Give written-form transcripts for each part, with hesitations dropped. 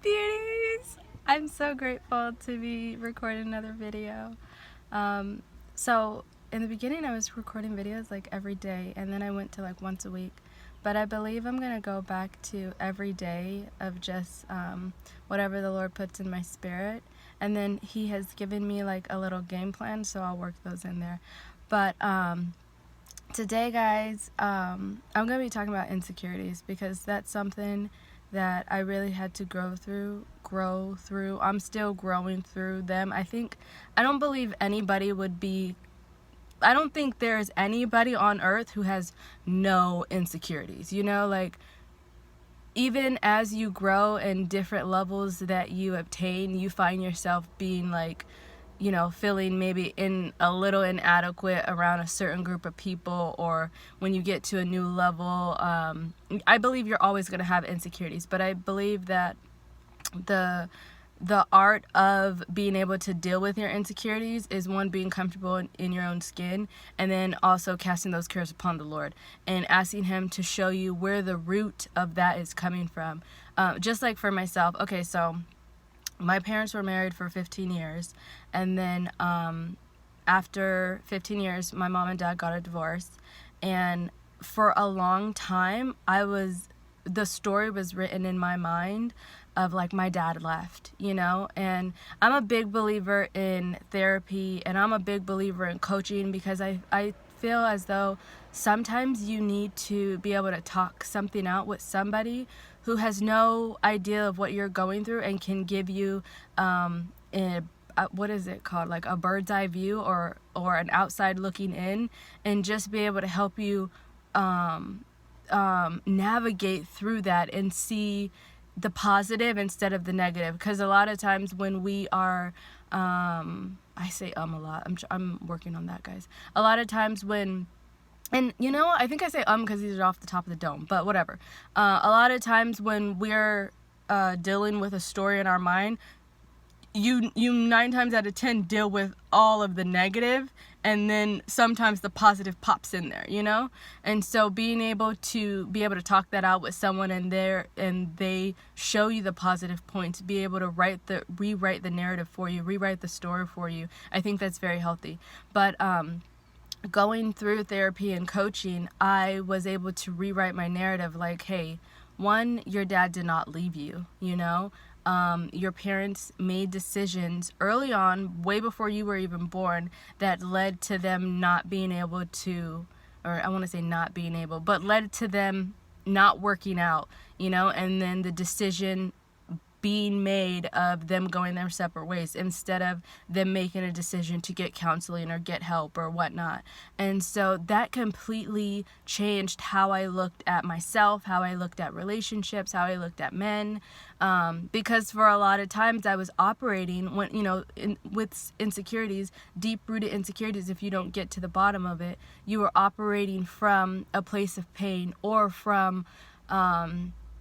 Beauties! I'm so grateful to be recording another video. So in the beginning I was recording videos like every day, and then I went to like once a week. But I believe I'm going to go back to every day of just whatever the Lord puts in my spirit. And then He has given me like a little game plan, so I'll work those in there. But today, guys, I'm going to be talking about insecurities, because that's something that I really had to grow through. I'm still growing through them. I don't believe anybody would be, I don't think there's anybody on earth who has no insecurities. You know, like, even as you grow in different levels that you obtain, you find yourself being like, you know, feeling maybe a little inadequate around a certain group of people, or when you get to a new level. I believe you're always going to have insecurities, but I believe that the art of being able to deal with your insecurities is, one, being comfortable in your own skin, and then also casting those cares upon the Lord and asking Him to show you where the root of that is coming from. Just like for myself, okay, so my parents were married for 15 years, and then after 15 years, my mom and dad got a divorce, and for a long time, the story was written in my mind of like my dad left, you know. And I'm a big believer in therapy, and I'm a big believer in coaching, because I feel as though sometimes you need to be able to talk something out with somebody who has no idea of what you're going through, and can give you what is it called, like a bird's eye view, or an outside looking in, and just be able to help you navigate through that and see the positive instead of the negative. Because a lot of times when we are I say a lot, I'm working on that, guys. A lot of times when, and you know, I think I say because these are off the top of the dome, but whatever. A lot of times when we're dealing with a story in our mind, you 9 times out of 10 deal with all of the negative, and then sometimes the positive pops in there, you know. And so being able to talk that out with someone, and they show you the positive points, be able to rewrite the narrative for you, rewrite the story for you, I think that's very healthy. But going through therapy and coaching, I was able to rewrite my narrative like, hey, one, your dad did not leave you, you know. Your parents made decisions early on, way before you were even born, that led to them not being able to, or I want to say not being able, but led to them not working out, you know. And then the decision being made of them going their separate ways, instead of them making a decision to get counseling or get help or whatnot. And so that completely changed how I looked at myself, how I looked at relationships, how I looked at men. Because for a lot of times I was operating, when, you know, with insecurities, deep-rooted insecurities, if you don't get to the bottom of it, you were operating from a place of pain, or from,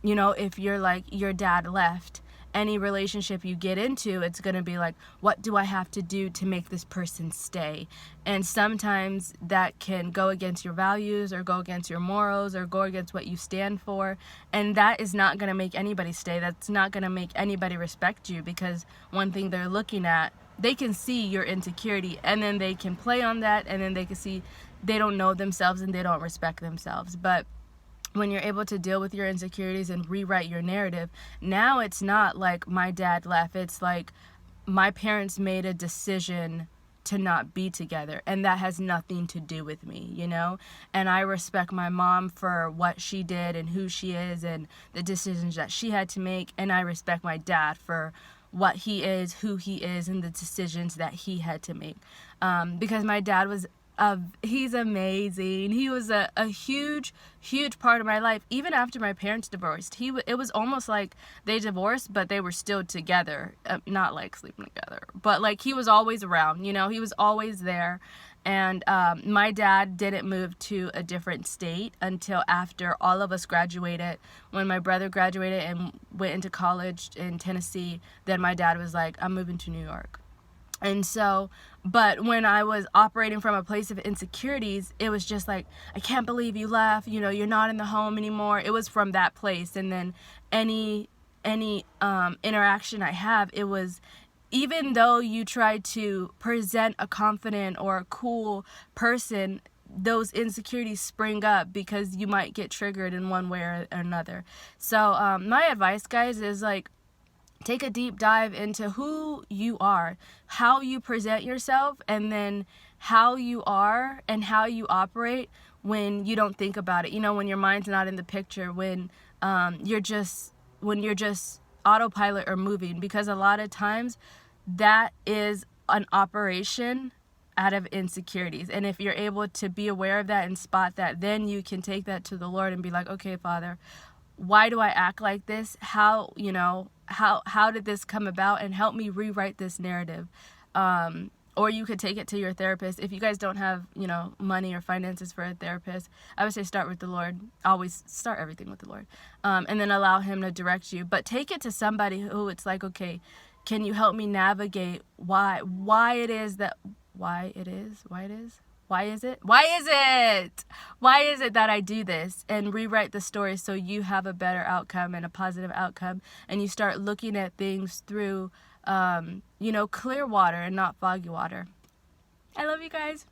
you know, if you're like, your dad left, any relationship you get into, it's going to be like, what do I have to do to make this person stay? And sometimes that can go against your values, or go against your morals, or go against what you stand for. And that is not going to make anybody stay. That's not going to make anybody respect you, because one thing they're looking at, they can see your insecurity, and then they can play on that, and then they can see they don't know themselves and they don't respect themselves. But when you're able to deal with your insecurities and rewrite your narrative, now it's not like my dad left. It's like my parents made a decision to not be together, and that has nothing to do with me, you know. And I respect my mom for what she did and who she is and the decisions that she had to make, and I respect my dad for what he is, who he is, and the decisions that he had to make. Because my dad was he's amazing. He was a huge part of my life. Even after my parents divorced, it was almost like they divorced, but they were still together. Not like sleeping together, but like he was always around, you know. He was always there. And my dad didn't move to a different state until after all of us graduated. When my brother graduated and went into college in Tennessee, then my dad was like, I'm moving to New York. And so, but when I was operating from a place of insecurities, it was just like, I can't believe you left, you know, you're not in the home anymore. It was from that place. And then any any interaction I have, it was, even though you try to present a confident or a cool person, those insecurities spring up because you might get triggered in one way or another. So my advice, guys, is like, take a deep dive into who you are, how you present yourself, and then how you are and how you operate when you don't think about it. You know, when your mind's not in the picture, when you're just autopilot or moving, because a lot of times that is an operation out of insecurities. And if you're able to be aware of that and spot that, then you can take that to the Lord and be like, okay, Father, why do I act like this? How, you know, how did this come about? And help me rewrite this narrative. Or you could take it to your therapist. If you guys don't have, you know, money or finances for a therapist, I would say start with the Lord. Always start everything with the Lord. And then allow him to direct you. But take it to somebody who it's like, okay, can you help me navigate why is it that I do this, and rewrite the story so you have a better outcome and a positive outcome, and you start looking at things through, you know, clear water and not foggy water. I love you guys.